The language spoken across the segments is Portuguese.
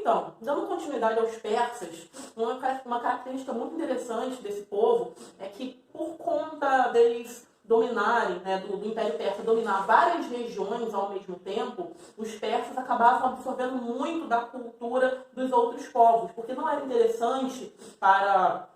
Então, dando continuidade aos persas, uma característica muito interessante desse povo é que, por conta deles dominarem, né, do Império Persa, dominar várias regiões ao mesmo tempo, os persas acabavam absorvendo muito da cultura dos outros povos, porque não era interessante para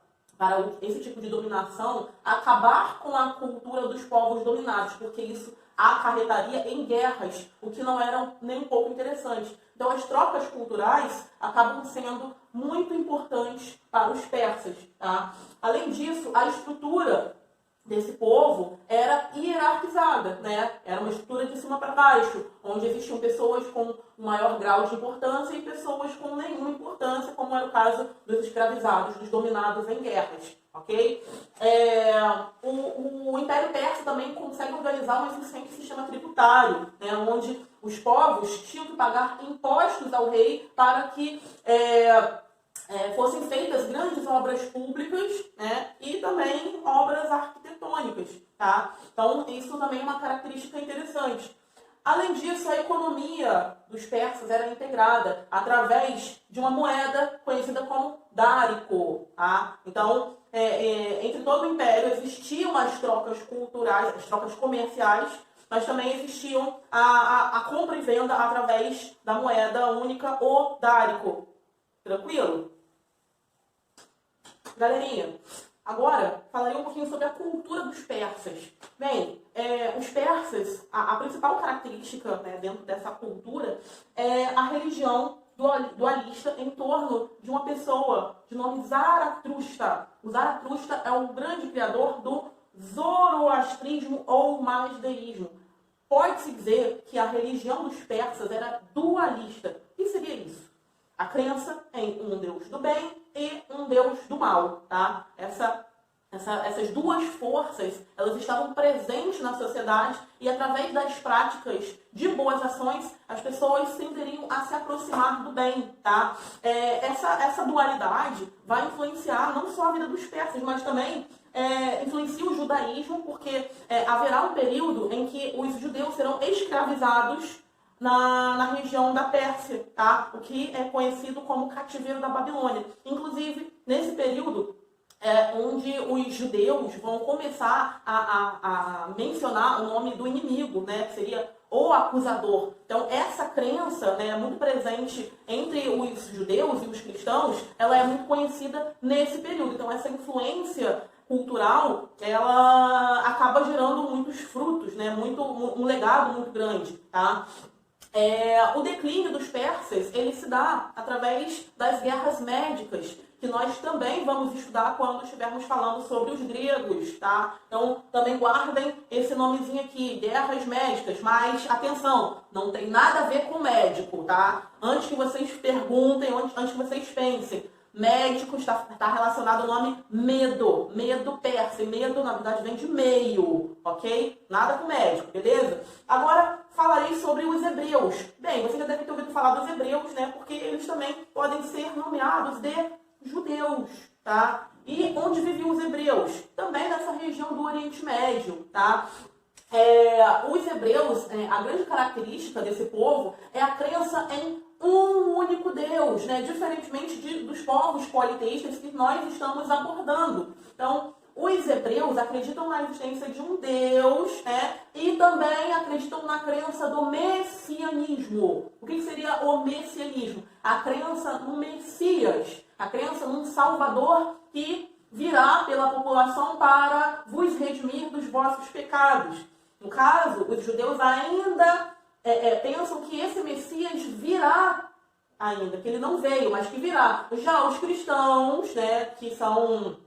esse tipo de dominação acabar com a cultura dos povos dominados, porque isso acarretaria em guerras, o que não era nem um pouco interessante. Então, as trocas culturais acabam sendo muito importantes para os persas. Tá? Além disso, a estrutura desse povo era hierarquizada, né? Era uma estrutura de cima para baixo, onde existiam pessoas com um maior grau de importância e pessoas com nenhuma importância, como era o caso dos escravizados, dos dominados em guerras, ok? O Império Persa também consegue organizar um eficiente sistema tributário, né? Onde os povos tinham que pagar impostos ao rei para que fossem feitas grandes obras públicas, né, e também obras arquitetônicas. Tá? Então, isso também é uma característica interessante. Além disso, a economia dos persas era integrada através de uma moeda conhecida como dárico. Tá? Então, entre todo o império existiam as trocas culturais, as trocas comerciais, mas também existiam a compra e venda através da moeda única, o dárico. Tranquilo? Galerinha, agora falarei um pouquinho sobre a cultura dos persas. Bem, os persas, a principal característica, né, dentro dessa cultura é a religião dualista em torno de uma pessoa de nome Zaratustra. O Zaratustra é o grande criador do zoroastrismo ou mazdeísmo. Pode-se dizer que a religião dos persas era dualista. O que seria isso? A crença em um Deus do bem e um Deus do mal, tá? Essas duas forças, elas estavam presentes na sociedade e através das práticas de boas ações, as pessoas tenderiam a se aproximar do bem, tá? Essa dualidade vai influenciar não só a vida dos persas, mas também influencia o judaísmo, porque haverá um período em que os judeus serão escravizados na região da Pérsia, tá? O que é conhecido como cativeiro da Babilônia. Inclusive, nesse período, onde os judeus vão começar a mencionar o nome do inimigo, né? Que seria o acusador. Então, essa crença, né, muito presente entre os judeus e os cristãos, ela é muito conhecida nesse período. Então, essa influência cultural, ela acaba gerando muitos frutos, né? Um legado muito grande, tá? O declínio dos persas, ele se dá através das guerras médicas, que nós também vamos estudar quando estivermos falando sobre os gregos, tá? Então, também guardem esse nomezinho aqui, guerras médicas, mas, atenção, não tem nada a ver com médico, tá? Antes que vocês perguntem, antes que vocês pensem, médico está relacionado ao nome medo, medo persa, e medo, na verdade, vem de meio, ok? Nada com médico, beleza? Agora, falarei sobre os hebreus. Bem, você já deve ter ouvido falar dos hebreus, né? Porque eles também podem ser nomeados de judeus, tá? E onde viviam os hebreus? Também nessa região do Oriente Médio, tá? Os hebreus, a grande característica desse povo é a crença em um único Deus, né? Diferentemente dos povos politeístas que nós estamos abordando. Então, os hebreus acreditam na existência de um Deus, né? E também acreditam na crença do messianismo. O que seria o messianismo? A crença no Messias, a crença num Salvador que virá pela população para vos redimir dos vossos pecados. No caso, os judeus ainda pensam que esse Messias virá ainda, que ele não veio, mas que virá. Já os cristãos, né, que são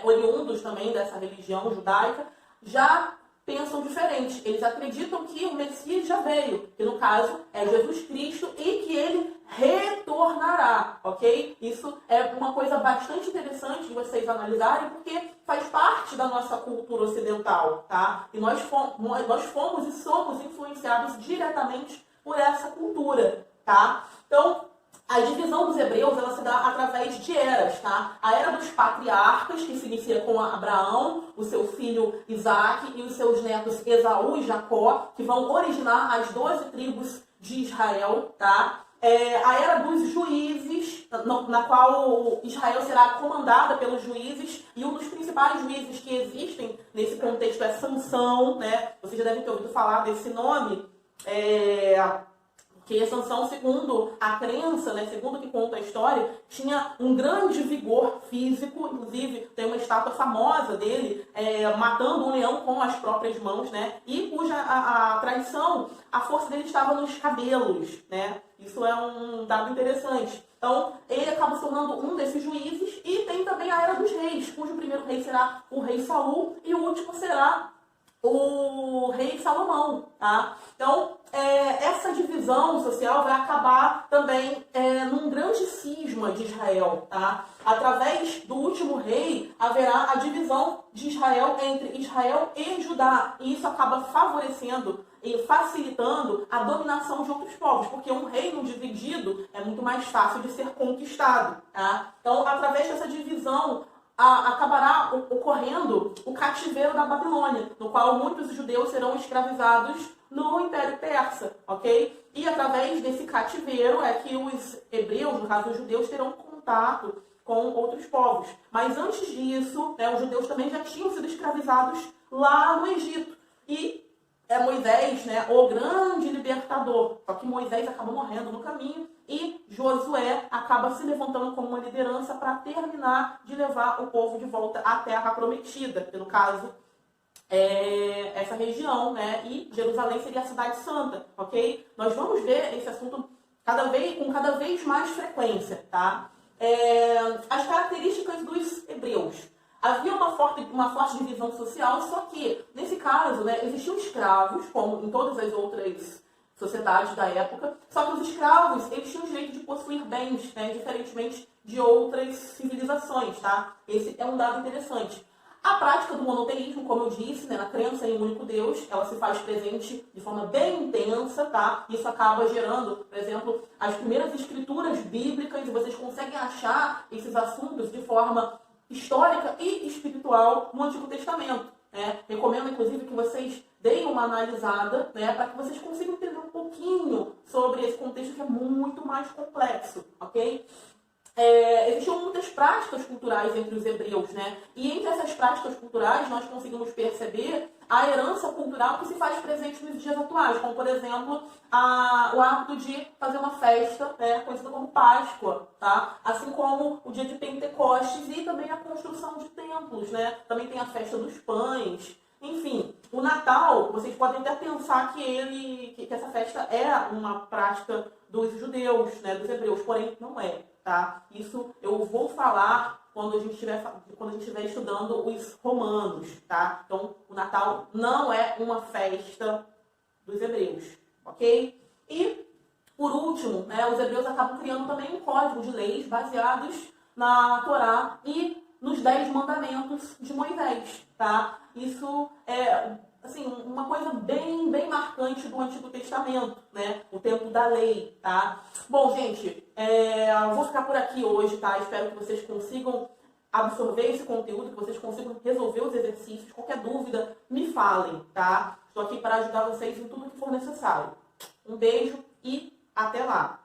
oriundos também dessa religião judaica, já pensam diferente. Eles acreditam que o Messias já veio, que no caso é Jesus Cristo e que ele retornará, ok? Isso é uma coisa bastante interessante de vocês analisarem, porque faz parte da nossa cultura ocidental, tá? E nós fomos e somos influenciados diretamente por essa cultura, tá? Então, a divisão dos hebreus, ela se dá através de eras, tá? A era dos patriarcas, que se inicia com Abraão, o seu filho Isaac e os seus netos Esaú e Jacó, que vão originar as 12 tribos de Israel, tá? A era dos juízes, na qual Israel será comandada pelos juízes, e um dos principais juízes que existem nesse contexto é Sansão, né? Vocês já devem ter ouvido falar desse nome, porque Sansão, segundo a crença, né, segundo o que conta a história, tinha um grande vigor físico, inclusive tem uma estátua famosa dele matando um leão com as próprias mãos, né? E cuja a tradição, a força dele estava nos cabelos, né? Isso é um dado interessante. Então, ele acaba se tornando um desses juízes, e tem também a Era dos Reis, cujo primeiro rei será o rei Saul e o último será o rei Salomão, tá? Então, essa divisão social vai acabar também num grande cisma de Israel, tá? Através do último rei, haverá a divisão de Israel entre Israel e Judá, e isso acaba favorecendo e facilitando a dominação de outros povos, porque um reino dividido é muito mais fácil de ser conquistado, tá? Então, através dessa divisão, acabará ocorrendo o cativeiro da Babilônia, no qual muitos judeus serão escravizados no Império Persa, ok? E através desse cativeiro é que os hebreus, no caso os judeus, terão contato com outros povos. Mas antes disso, né, os judeus também já tinham sido escravizados lá no Egito. E Moisés, né, o grande libertador. Só que Moisés acaba morrendo no caminho e Josué acaba se levantando como uma liderança para terminar de levar o povo de volta à Terra Prometida, que no caso essa região, né, e Jerusalém seria a cidade santa, ok? Nós vamos ver esse assunto com cada vez mais frequência, tá? As características dos hebreus. Havia uma forte divisão social, só que, nesse caso, né, existiam escravos, como em todas as outras sociedades da época, só que os escravos, eles tinham o direito de possuir bens, né, diferentemente de outras civilizações, tá? Esse é um dado interessante. A prática do monoteísmo, como eu disse, né, na crença em um único Deus, ela se faz presente de forma bem intensa, tá? Isso acaba gerando, por exemplo, as primeiras escrituras bíblicas, e vocês conseguem achar esses assuntos de forma histórica e espiritual no Antigo Testamento, né? Recomendo, inclusive, que vocês deem uma analisada, né, para que vocês consigam entender um pouquinho sobre esse contexto que é muito mais complexo, ok? Existiam muitas práticas culturais entre os hebreus, né? E entre essas práticas culturais nós conseguimos perceber a herança cultural que se faz presente nos dias atuais, como, por exemplo, o hábito de fazer uma festa, né, conhecida como Páscoa, tá? Assim como o dia de Pentecostes e também a construção de templos, né? Também tem a festa dos pães. Enfim, o Natal, vocês podem até pensar que essa festa é uma prática dos judeus, né, dos hebreus, porém não é, tá? Isso eu vou falar quando a gente estiver estudando os romanos, tá? Então, o Natal não é uma festa dos hebreus, ok? E, por último, né, os hebreus acabam criando também um código de leis baseados na Torá e nos 10 mandamentos de Moisés, tá? Isso é, assim, uma coisa bem marcante do Antigo Testamento, né? O tempo da lei, tá? Bom, gente, eu vou ficar por aqui hoje, tá? Espero que vocês consigam absorver esse conteúdo, que vocês consigam resolver os exercícios. Qualquer dúvida, me falem, tá? Estou aqui para ajudar vocês em tudo que for necessário. Um beijo e até lá!